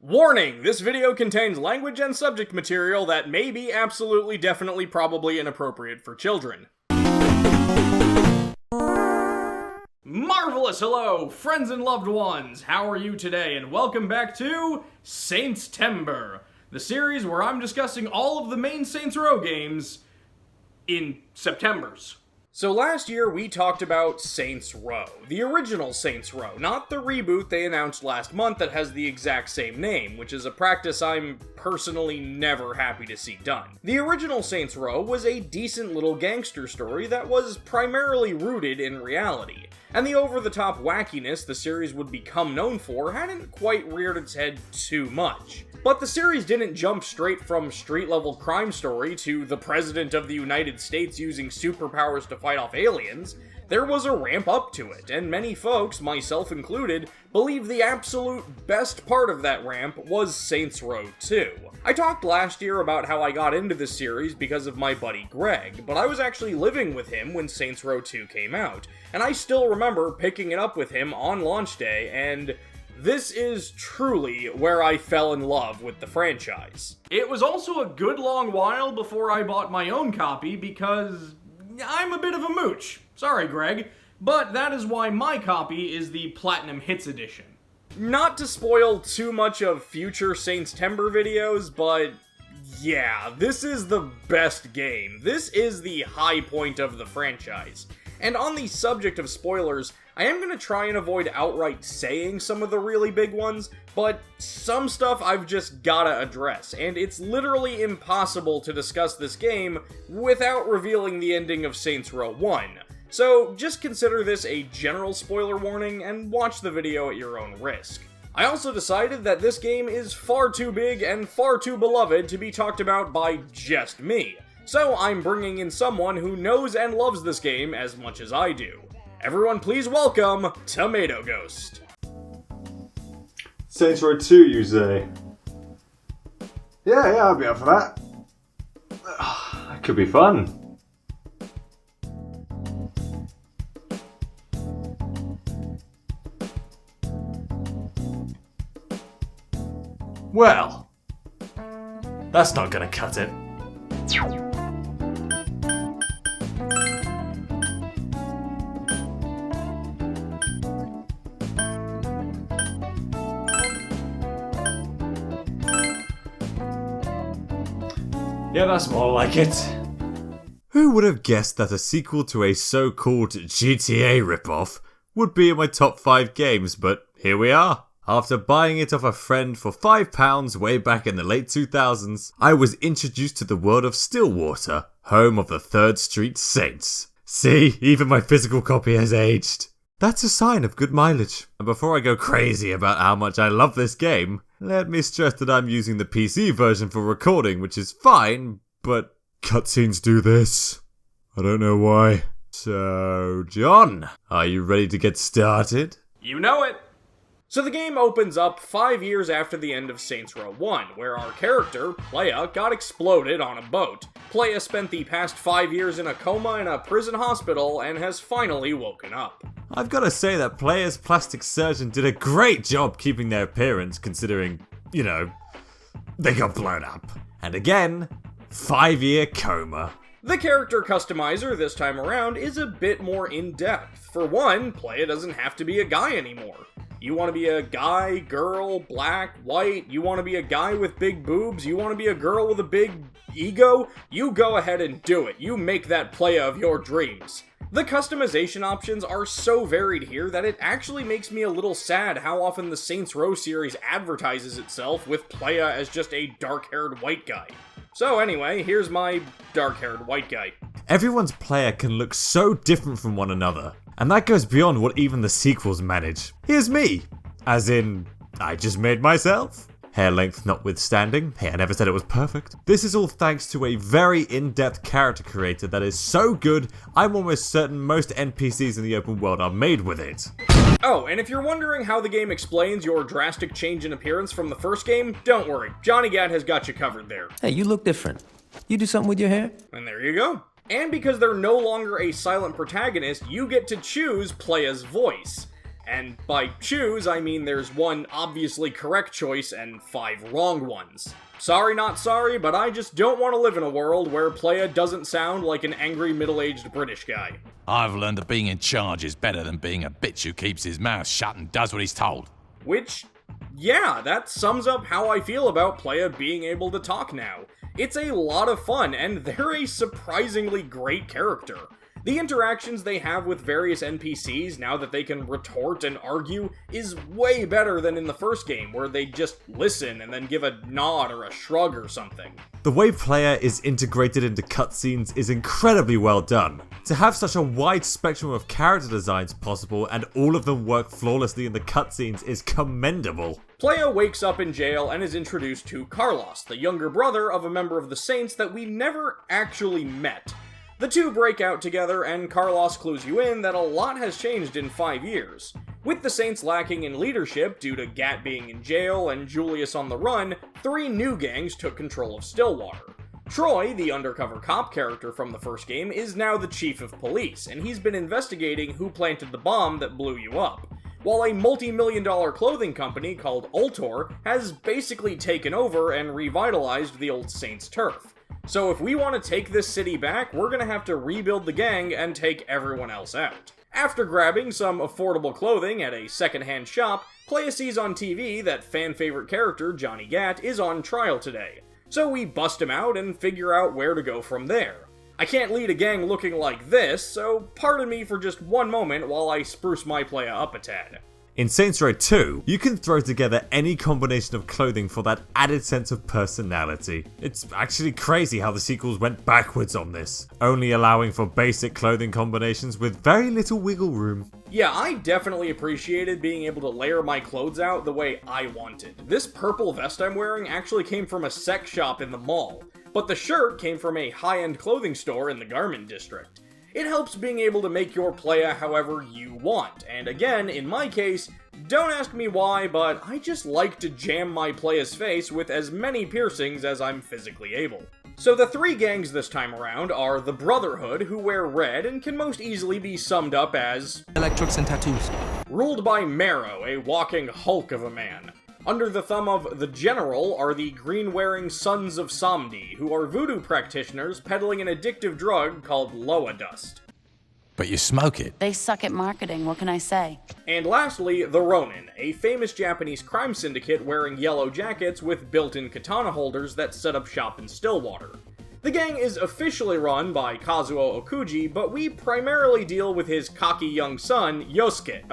Warning! This video contains language and subject material that may be absolutely, definitely, probably inappropriate for children. Marvelous! Hello, friends and loved ones! How are you today? And welcome back to Saintstember, the series where I'm discussing all of the main Saints Row games in Septembers. So last year we talked about Saints Row, the original Saints Row, not the reboot they announced last month that has the exact same name, which is a practice I'm personally never happy to see done. The original Saints Row was a decent little gangster story that was primarily rooted in reality, and the over-the-top wackiness the series would become known for hadn't quite reared its head too much. But the series didn't jump straight from street-level crime story to the President of the United States using superpowers to fight off aliens. There was a ramp up to it, and many folks, myself included, believe the absolute best part of that ramp was Saints Row 2. I talked last year about how I got into this series because of my buddy Greg, but I was actually living with him when Saints Row 2 came out, and I still remember picking it up with him on launch day, and this is truly where I fell in love with the franchise. It was also a good long while before I bought my own copy because I'm a bit of a mooch. Sorry, Greg, but that is why my copy is the Platinum Hits Edition. Not to spoil too much of future Saintstember videos, but yeah, this is the best game. This is the high point of the franchise. And on the subject of spoilers, I am going to try and avoid outright saying some of the really big ones, but some stuff I've just gotta address, and it's literally impossible to discuss this game without revealing the ending of Saints Row 1. So just consider this a general spoiler warning and watch the video at your own risk. I also decided that this game is far too big and far too beloved to be talked about by just me. So I'm bringing in someone who knows and loves this game as much as I do. Everyone please welcome TomatoGhost. Saints Row 2, you say? Yeah, I'll be up for that. That could be fun. Well, that's not gonna cut it. Yeah, that's more like it. Who would have guessed that a sequel to a so-called GTA ripoff would be in my top 5 games, but here we are. After buying it off a friend for £5 way back in the late 2000s, I was introduced to the world of Stillwater, home of the 3rd Street Saints. See, even my physical copy has aged. That's a sign of good mileage. And before I go crazy about how much I love this game, let me stress that I'm using the PC version for recording, which is fine, but cutscenes do this. I don't know why. So, John, are you ready to get started? You know it! So the game opens up 5 years after the end of Saints Row 1, where our character, Playa, got exploded on a boat. Playa spent the past 5 years in a coma in a prison hospital and has finally woken up. I've got to say that Playa's plastic surgeon did a great job keeping their appearance, considering, they got blown up. And again, 5-year coma. The character customizer this time around is a bit more in-depth. For one, Playa doesn't have to be a guy anymore. You want to be a guy, girl, black, white, you want to be a guy with big boobs, you want to be a girl with a big ego, you go ahead and do it. You make that Playa of your dreams. The customization options are so varied here that it actually makes me a little sad how often the Saints Row series advertises itself with Playa as just a dark-haired white guy. So anyway, here's my dark-haired white guy. Everyone's Playa can look so different from one another, and that goes beyond what even the sequels manage. Here's me, as in, I just made myself. Hair length notwithstanding, hey, I never said it was perfect. This is all thanks to a very in-depth character creator that is so good, I'm almost certain most NPCs in the open world are made with it. Oh, and if you're wondering how the game explains your drastic change in appearance from the first game, don't worry, Johnny Gat has got you covered there. Hey, you look different. You do something with your hair? And there you go. And because they're no longer a silent protagonist, you get to choose Playa's voice. And by choose, I mean there's one obviously correct choice and 5 wrong ones. Sorry not sorry, but I just don't want to live in a world where Playa doesn't sound like an angry middle-aged British guy. I've learned that being in charge is better than being a bitch who keeps his mouth shut and does what he's told. Which, yeah, that sums up how I feel about Playa being able to talk now. It's a lot of fun, and they're a surprisingly great character. The interactions they have with various NPCs, now that they can retort and argue, is way better than in the first game, where they just listen and then give a nod or a shrug or something. The way Playa is integrated into cutscenes is incredibly well done. To have such a wide spectrum of character designs possible and all of them work flawlessly in the cutscenes is commendable. Playa wakes up in jail and is introduced to Carlos, the younger brother of a member of the Saints that we never actually met. The two break out together, and Carlos clues you in that a lot has changed in 5 years. With the Saints lacking in leadership due to Gat being in jail and Julius on the run, 3 new gangs took control of Stillwater. Troy, the undercover cop character from the first game, is now the chief of police, and he's been investigating who planted the bomb that blew you up. While a multi-million-dollar clothing company called Ultor has basically taken over and revitalized the old Saints turf. So if we want to take this city back, we're gonna have to rebuild the gang and take everyone else out. After grabbing some affordable clothing at a secondhand shop, Playa sees on TV that fan-favorite character Johnny Gat is on trial today. So we bust him out and figure out where to go from there. I can't lead a gang looking like this, so pardon me for just one moment while I spruce my Playa up a tad. In Saints Row 2, you can throw together any combination of clothing for that added sense of personality. It's actually crazy how the sequels went backwards on this, only allowing for basic clothing combinations with very little wiggle room. Yeah, I definitely appreciated being able to layer my clothes out the way I wanted. This purple vest I'm wearing actually came from a sex shop in the mall, but the shirt came from a high-end clothing store in the garment district. It helps being able to make your Playa however you want, and again, in my case, don't ask me why, but I just like to jam my Playa's face with as many piercings as I'm physically able. So the 3 gangs this time around are the Brotherhood, who wear red and can most easily be summed up as Electrics and tattoos. ruled by Marrow, a walking hulk of a man. Under the thumb of the General are the green-wearing Sons of Samdi, who are voodoo practitioners peddling an addictive drug called Loa Dust. But you smoke it. They suck at marketing, what can I say? And lastly, the Ronin, a famous Japanese crime syndicate wearing yellow jackets with built-in katana holders that set up shop in Stillwater. The gang is officially run by Kazuo Okuji, but we primarily deal with his cocky young son, Yosuke,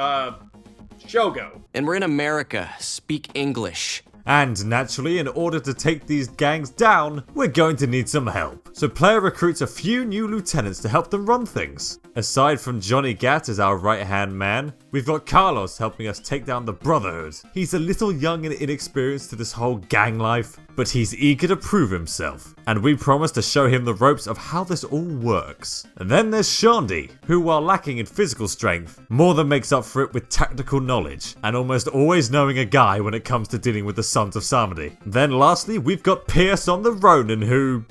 Shogo. And we're in America. Speak English. And naturally, in order to take these gangs down, we're going to need some help. So Playa recruits a few new lieutenants to help them run things. Aside from Johnny Gat as our right-hand man, we've got Carlos helping us take down the Brotherhood. He's a little young and inexperienced to this whole gang life, but he's eager to prove himself. And we promise to show him the ropes of how this all works. And then there's Shandi, who while lacking in physical strength, more than makes up for it with tactical knowledge, and almost always knowing a guy when it comes to dealing with the Sons of Samedi. Then lastly, we've got Pierce on the Ronin, who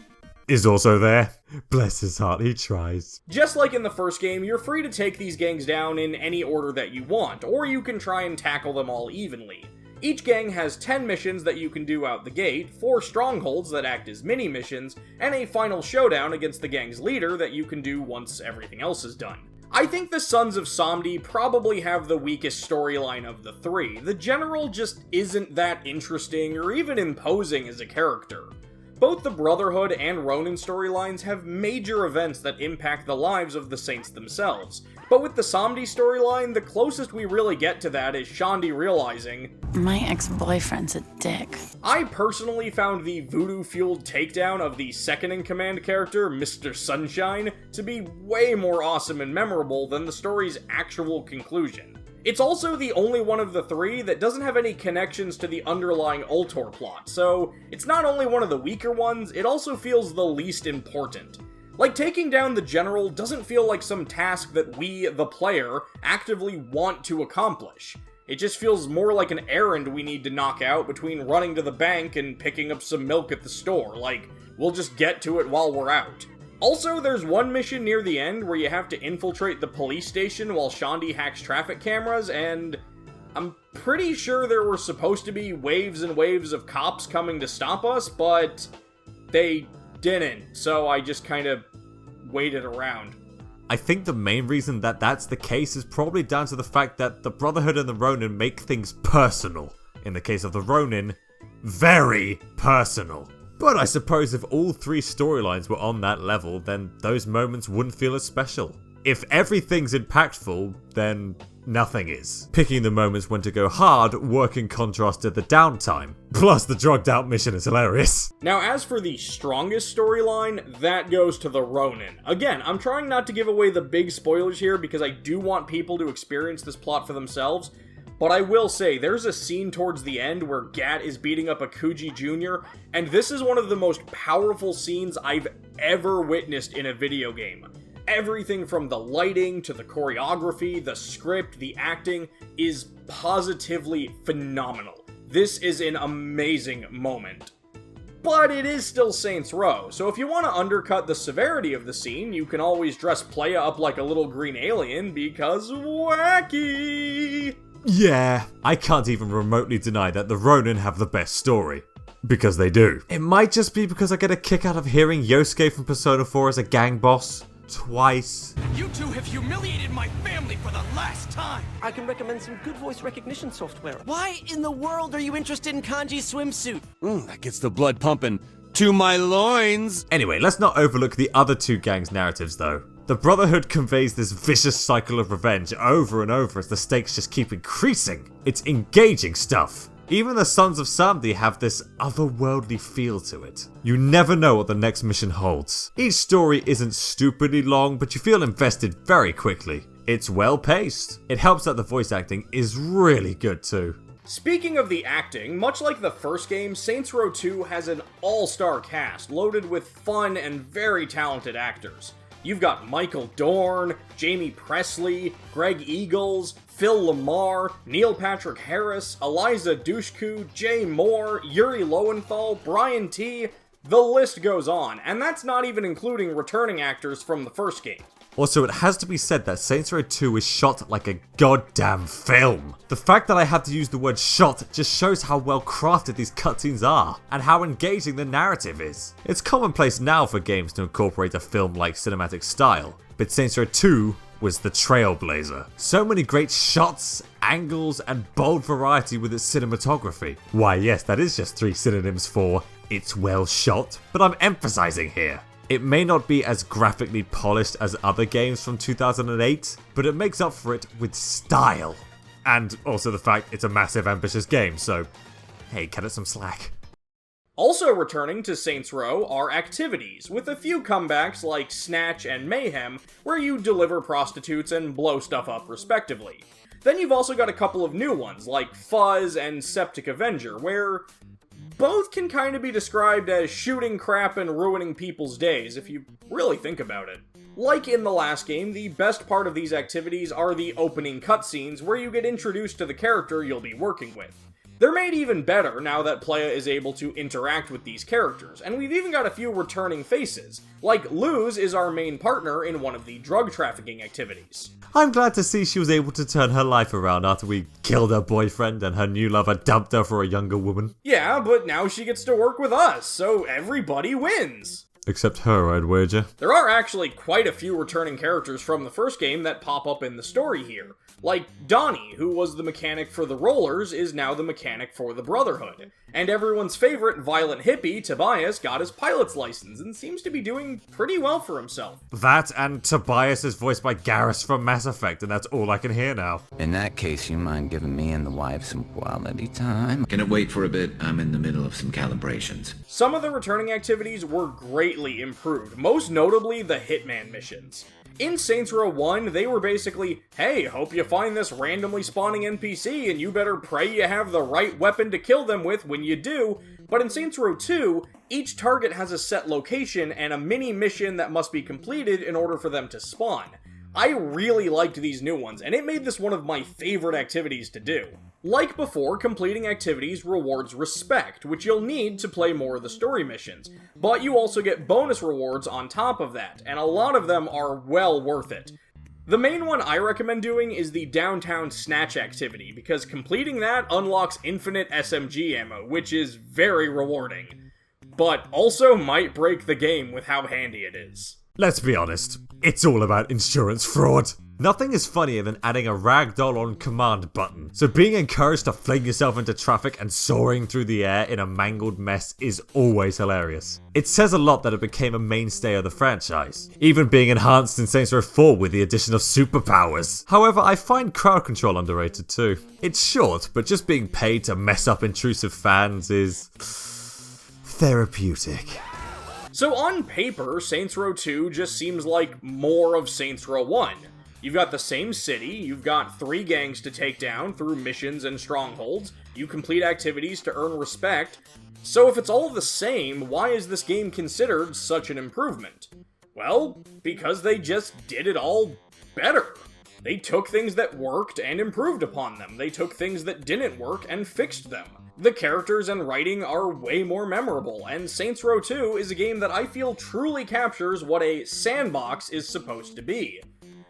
is also there. Bless his heart, he tries. Just like in the first game, you're free to take these gangs down in any order that you want, or you can try and tackle them all evenly. Each gang has 10 missions that you can do out the gate, 4 strongholds that act as mini-missions, and a final showdown against the gang's leader that you can do once everything else is done. I think the Sons of Samdi probably have the weakest storyline of the 3. The General just isn't that interesting or even imposing as a character. Both the Brotherhood and Ronin storylines have major events that impact the lives of the Saints themselves, but with the Samdi storyline, the closest we really get to that is Shandi realizing, My ex-boyfriend's a dick. I personally found the voodoo-fueled takedown of the second-in-command character, Mr. Sunshine, to be way more awesome and memorable than the story's actual conclusion. It's also the only one of the 3 that doesn't have any connections to the underlying Ultor plot, so it's not only one of the weaker ones, it also feels the least important. Like, taking down the General doesn't feel like some task that we, the player, actively want to accomplish. It just feels more like an errand we need to knock out between running to the bank and picking up some milk at the store, like, we'll just get to it while we're out. Also, there's one mission near the end where you have to infiltrate the police station while Shadia hacks traffic cameras, and I'm pretty sure there were supposed to be waves and waves of cops coming to stop us, but they didn't, so I just kind of waited around. I think the main reason that that's the case is probably down to the fact that the Brotherhood and the Ronin make things personal. In the case of the Ronin, very personal. But I suppose if all three storylines were on that level, then those moments wouldn't feel as special. If everything's impactful, then nothing is. Picking the moments when to go hard work in contrast to the downtime. Plus the drugged out mission is hilarious. Now, as for the strongest storyline, that goes to the Ronin. Again, I'm trying not to give away the big spoilers here because I do want people to experience this plot for themselves, but I will say, there's a scene towards the end where Gat is beating up Akuji Jr., and this is one of the most powerful scenes I've ever witnessed in a video game. Everything from the lighting to the choreography, the script, the acting is positively phenomenal. This is an amazing moment. But it is still Saints Row, so if you want to undercut the severity of the scene, you can always dress Playa up like a little green alien because wacky! Yeah, I can't even remotely deny that the Ronin have the best story. Because they do. It might just be because I get a kick out of hearing Yosuke from Persona 4 as a gang boss. Twice. You two have humiliated my family for the last time! I can recommend some good voice recognition software. Why in the world are you interested in Kanji's swimsuit? That gets the blood pumping to my loins. Anyway, let's not overlook the other two gangs' narratives though. The Brotherhood conveys this vicious cycle of revenge over and over as the stakes just keep increasing. It's engaging stuff. Even the Sons of Samedi have this otherworldly feel to it. You never know what the next mission holds. Each story isn't stupidly long, but you feel invested very quickly. It's well paced. It helps that the voice acting is really good too. Speaking of the acting, much like the first game, Saints Row 2 has an all-star cast loaded with fun and very talented actors. You've got Michael Dorn, Jamie Presley, Greg Eagles, Phil Lamar, Neil Patrick Harris, Eliza Dushku, Jay Moore, Yuri Lowenthal, Brian T. The list goes on, and that's not even including returning actors from the first game. Also, it has to be said that Saints Row 2 is shot like a goddamn film. The fact that I had to use the word shot just shows how well crafted these cutscenes are, and how engaging the narrative is. It's commonplace now for games to incorporate a film-like cinematic style, but Saints Row 2 was the trailblazer. So many great shots, angles, and bold variety with its cinematography. Why yes, that is just 3 synonyms for it's well shot, but I'm emphasizing here. It may not be as graphically polished as other games from 2008, but it makes up for it with style. And also the fact it's a massive ambitious game, so hey, cut it some slack. Also returning to Saints Row are activities, with a few comebacks like Snatch and Mayhem, where you deliver prostitutes and blow stuff up respectively. Then you've also got a couple of new ones, like Fuzz and Septic Avenger, where both can kind of be described as shooting crap and ruining people's days, if you really think about it. Like in the last game, the best part of these activities are the opening cutscenes, where you get introduced to the character you'll be working with. They're made even better now that Playa is able to interact with these characters, and we've even got a few returning faces, like Luz is our main partner in one of the drug trafficking activities. I'm glad to see she was able to turn her life around after we killed her boyfriend and her new lover dumped her for a younger woman. Yeah, but now she gets to work with us, so everybody wins! Except her, I'd wager. There are actually quite a few returning characters from the first game that pop up in the story here. Like Donnie, who was the mechanic for the Rollers, is now the mechanic for the Brotherhood. And everyone's favorite violent hippie, Tobias, got his pilot's license and seems to be doing pretty well for himself. That and Tobias is voiced by Garrus from Mass Effect, and that's all I can hear now. In that case, you mind giving me and the wife some quality time? Can it wait for a bit? I'm in the middle of some calibrations. Some of the returning activities were greatly improved, most notably the Hitman missions. In Saints Row 1, they were basically, hey, hope you find this randomly spawning NPC and you better pray you have the right weapon to kill them with when you do, but in Saints Row 2, each target has a set location and a mini mission that must be completed in order for them to spawn. I really liked these new ones, and it made this one of my favorite activities to do. Like before, completing activities rewards respect, which you'll need to play more of the story missions, but you also get bonus rewards on top of that, and a lot of them are well worth it. The main one I recommend doing is the Downtown Snatch activity, because completing that unlocks infinite SMG ammo, which is very rewarding, but also might break the game with how handy it is. Let's be honest, it's all about insurance fraud. Nothing is funnier than adding a ragdoll on command button, so being encouraged to fling yourself into traffic and soaring through the air in a mangled mess is always hilarious. It says a lot that it became a mainstay of the franchise, even being enhanced in Saints Row 4 with the addition of superpowers. However, I find crowd control underrated too. It's short, but just being paid to mess up intrusive fans is therapeutic. So on paper, Saints Row 2 just seems like more of Saints Row 1. You've got the same city, you've got 3 gangs to take down through missions and strongholds, you complete activities to earn respect. So if it's all the same, why is this game considered such an improvement? Well, because they just did it all better. They took things that worked and improved upon them. They took things that didn't work and fixed them. The characters and writing are way more memorable, and Saints Row 2 is a game that I feel truly captures what a sandbox is supposed to be.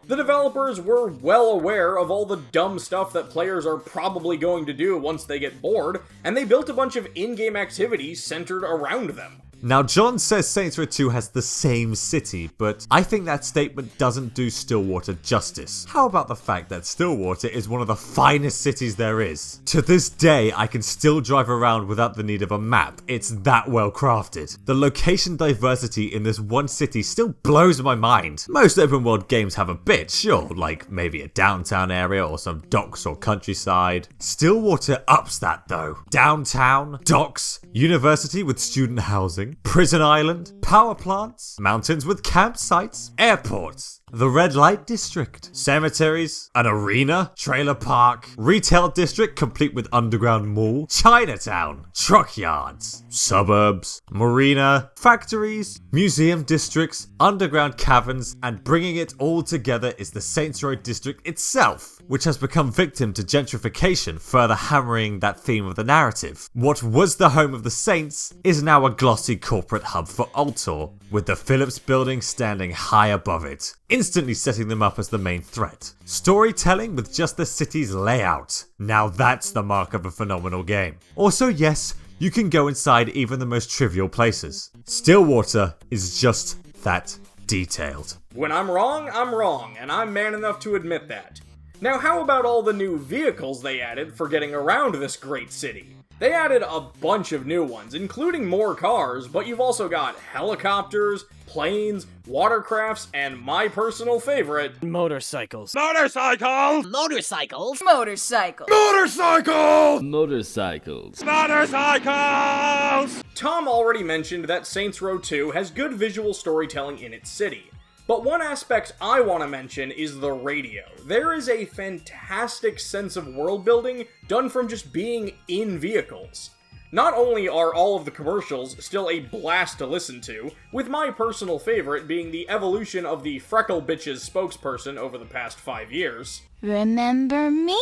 The developers were well aware of all the dumb stuff that players are probably going to do once they get bored, and they built a bunch of in-game activities centered around them. Now, John says Saints Row 2 has the same city, but I think that statement doesn't do Stillwater justice. How about the fact that Stillwater is one of the finest cities there is? To this day, I can still drive around without the need of a map. It's that well crafted. The location diversity in this one city still blows my mind. Most open world games have a bit, sure, like maybe a downtown area or some docks or countryside. Stillwater ups that though. Downtown, docks, university with student housing, prison island, power plants, mountains with campsites, airports, the red light district, cemeteries, an arena, trailer park, retail district complete with underground mall, Chinatown, truck yards, suburbs, marina, factories, museum districts, underground caverns, and bringing it all together is the Saints Row district itself, which has become victim to gentrification, further hammering that theme of the narrative. What was the home of the Saints is now a glossy corporate hub for Ultor, with the Phillips building standing high above it, instantly setting them up as the main threat. Storytelling with just the city's layout. Now that's the mark of a phenomenal game. Also, yes, you can go inside even the most trivial places. Stillwater is just that detailed. When I'm wrong, and I'm man enough to admit that. Now how about all the new vehicles they added for getting around this great city? They added a bunch of new ones, including more cars, but you've also got helicopters, planes, watercrafts, and my personal favorite, motorcycles. Motorcycles! Motorcycles. Motorcycle. Motorcycles! Motorcycles. Motorcycles! Tom already mentioned that Saints Row 2 has good visual storytelling in its city. But one aspect I want to mention is the radio. There is a fantastic sense of world building done from just being in vehicles. Not only are all of the commercials still a blast to listen to, with my personal favorite being the evolution of the Freckle Bitches spokesperson over the past 5 years. Remember me?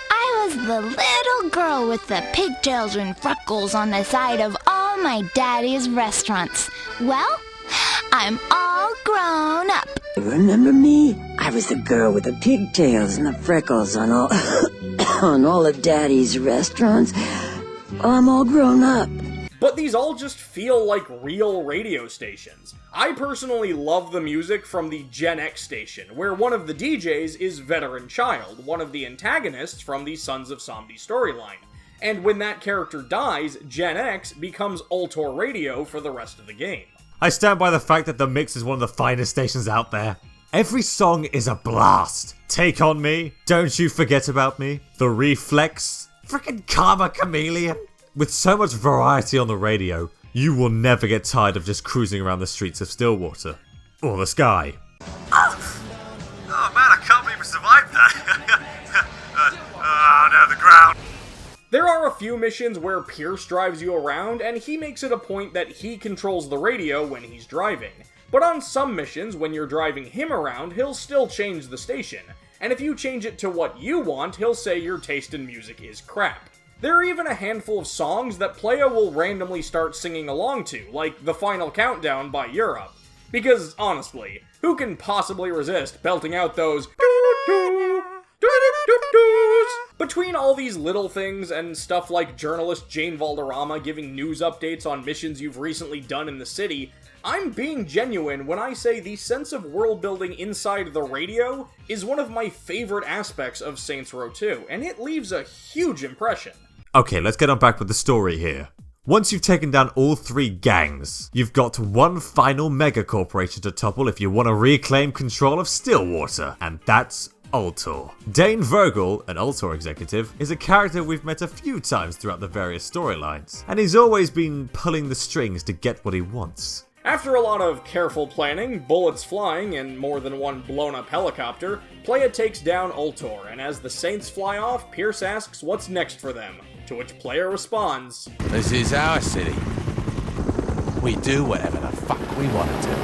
I was the little girl with the pigtails and freckles on the side of all my daddy's restaurants. Well, I'm all grown up. Remember me? I was the girl with the pigtails and the freckles on all on all of Daddy's restaurants. Well, I'm all grown up. But these all just feel like real radio stations. I personally love the music from the Gen X station, where one of the DJs is Veteran Child, one of the antagonists from the Sons of Somdi storyline. And when that character dies, Gen X becomes Ultor Radio for the rest of the game. I stand by the fact that The Mix is one of the finest stations out there. Every song is a blast. Take On Me, Don't You Forget About Me, The Reflex, frickin' Karma Chameleon. With so much variety on the radio, you will never get tired of just cruising around the streets of Stillwater. Or the sky. Oh man, I can't believe we survived that. No, the ground. There are a few missions where Pierce drives you around, and he makes it a point that he controls the radio when he's driving. But on some missions, when you're driving him around, he'll still change the station. and if you change it to what you want, he'll say your taste in music is crap. There are even a handful of songs that Playa will randomly start singing along to, like The Final Countdown by Europe. Because, honestly, who can possibly resist belting out those Between all these little things and stuff like journalist Jane Valderrama giving news updates on missions you've recently done in the city, I'm being genuine when I say the sense of world building inside the radio is one of my favorite aspects of Saints Row 2, and it leaves a huge impression. Okay, let's get on back with the story here. Once you've taken down all 3 gangs, you've got one final mega corporation to topple if you want to reclaim control of Stillwater, and that's Ultor. Dane Vogel, an Ultor executive, is a character we've met a few times throughout the various storylines, and he's always been pulling the strings to get what he wants. After a lot of careful planning, bullets flying, and more than one blown-up helicopter, Playa takes down Ultor, and as the Saints fly off, Pierce asks what's next for them, to which Playa responds, "This is our city. We do whatever the fuck we want to do."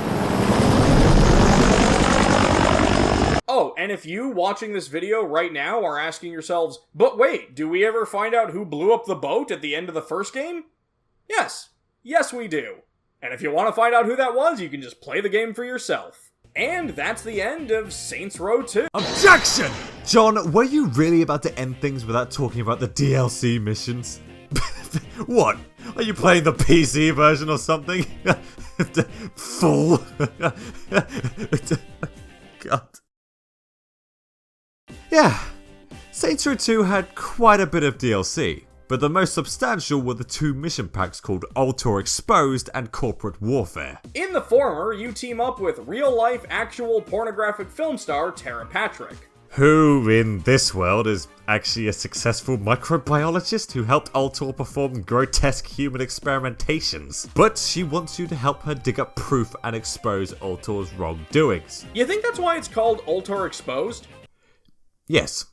Oh, and if you watching this video right now are asking yourselves, but wait, do we ever find out who blew up the boat at the end of the first game? Yes. Yes, we do. And if you want to find out who that was, you can just play the game for yourself. And that's the end of Saints Row 2. Objection! John, were you really about to end things without talking about the DLC missions? What? Are you playing the PC version or something? Fool. God. Yeah, Saints Row 2 had quite a bit of DLC, but the most substantial were the 2 mission packs called Ultor Exposed and Corporate Warfare. In the former, you team up with real-life, actual pornographic film star Tara Patrick, who, in this world, is actually a successful microbiologist who helped Ultor perform grotesque human experimentations. But she wants you to help her dig up proof and expose Ultor's wrongdoings. You think that's why it's called Ultor Exposed? Yes.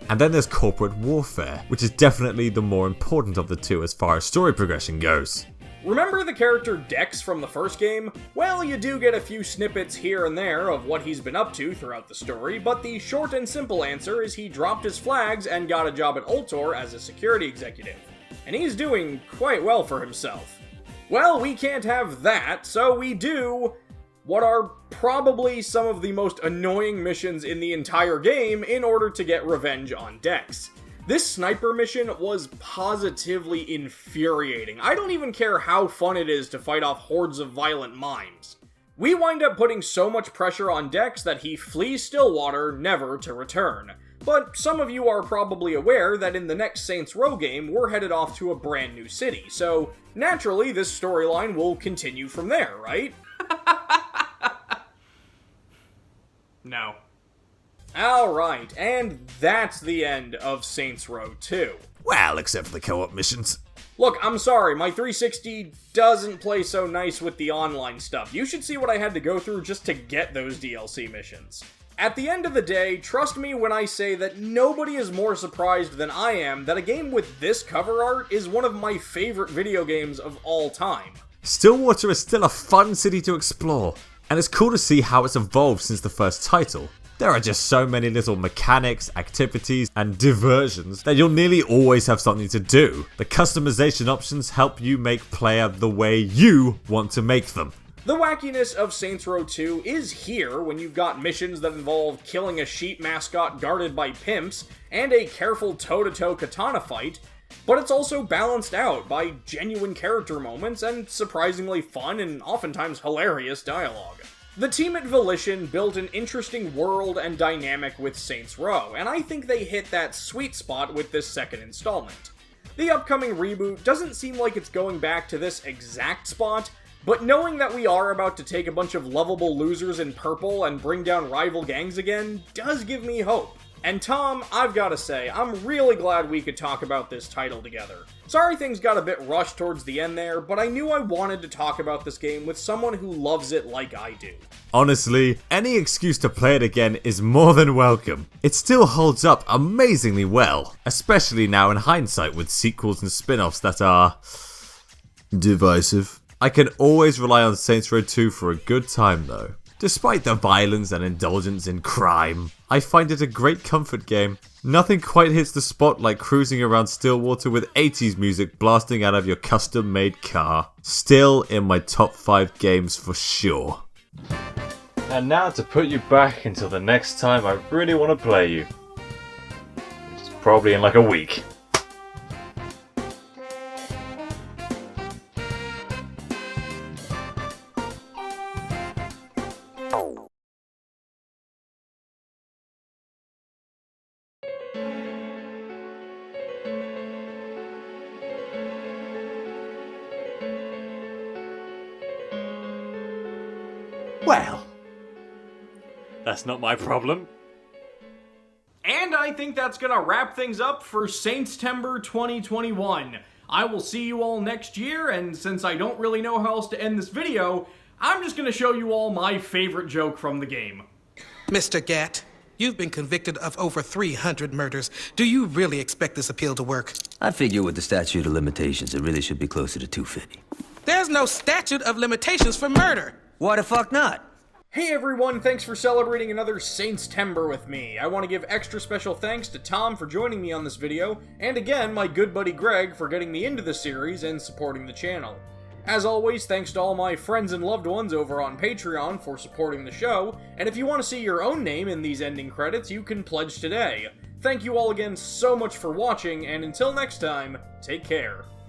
And then there's Corporate Warfare, which is definitely the more important of the two as far as story progression goes. Remember the character Dex from the first game? Well, you do get a few snippets here and there of what he's been up to throughout the story, but the short and simple answer is he dropped his flags and got a job at Ultor as a security executive. And he's doing quite well for himself. Well, we can't have that, so we do what are probably some of the most annoying missions in the entire game in order to get revenge on Dex. This sniper mission was positively infuriating. I don't even care how fun it is to fight off hordes of violent mimes. We wind up putting so much pressure on Dex that he flees Stillwater, never to return. But some of you are probably aware that in the next Saints Row game, we're headed off to a brand new city, so naturally this storyline will continue from there, right? No. Alright, and that's the end of Saints Row 2. Well, except for the co-op missions. Look, I'm sorry, my 360 doesn't play so nice with the online stuff. You should see what I had to go through just to get those DLC missions. At the end of the day, trust me when I say that nobody is more surprised than I am that a game with this cover art is one of my favorite video games of all time. Stillwater is still a fun city to explore, and it's cool to see how it's evolved since the first title. There are just so many little mechanics, activities, and diversions that you'll nearly always have something to do. The customization options help you make Playa the way you want to make them. The wackiness of Saints Row 2 is here when you've got missions that involve killing a sheep mascot guarded by pimps and a careful toe-to-toe katana fight, but it's also balanced out by genuine character moments and surprisingly fun and oftentimes hilarious dialogue. The team at Volition built an interesting world and dynamic with Saints Row, and I think they hit that sweet spot with this second installment. The upcoming reboot doesn't seem like it's going back to this exact spot, but knowing that we are about to take a bunch of lovable losers in purple and bring down rival gangs again does give me hope. And Tom, I've gotta say, I'm really glad we could talk about this title together. Sorry things got a bit rushed towards the end there, but I knew I wanted to talk about this game with someone who loves it like I do. Honestly, any excuse to play it again is more than welcome. It still holds up amazingly well, especially now in hindsight with sequels and spin-offs that are divisive. I can always rely on Saints Row 2 for a good time though. Despite the violence and indulgence in crime, I find it a great comfort game. Nothing quite hits the spot like cruising around Stillwater with 80s music blasting out of your custom-made car. Still in my top 5 games for sure. And now to put you back until the next time I really want to play you. Which is probably in like a week. Well, that's not my problem. And I think that's gonna wrap things up for Saintstember 2021. I will see you all next year, and since I don't really know how else to end this video, I'm just gonna show you all my favorite joke from the game. Mr. Gatt, you've been convicted of over 300 murders. Do you really expect this appeal to work? I figure with the statute of limitations, it really should be closer to 250. There's no statute of limitations for murder. Why the fuck not? Hey everyone, thanks for celebrating another Saintstember with me. I want to give extra special thanks to Tom for joining me on this video, and again, my good buddy Greg for getting me into the series and supporting the channel. As always, thanks to all my friends and loved ones over on Patreon for supporting the show, and if you want to see your own name in these ending credits, you can pledge today. Thank you all again so much for watching, and until next time, take care.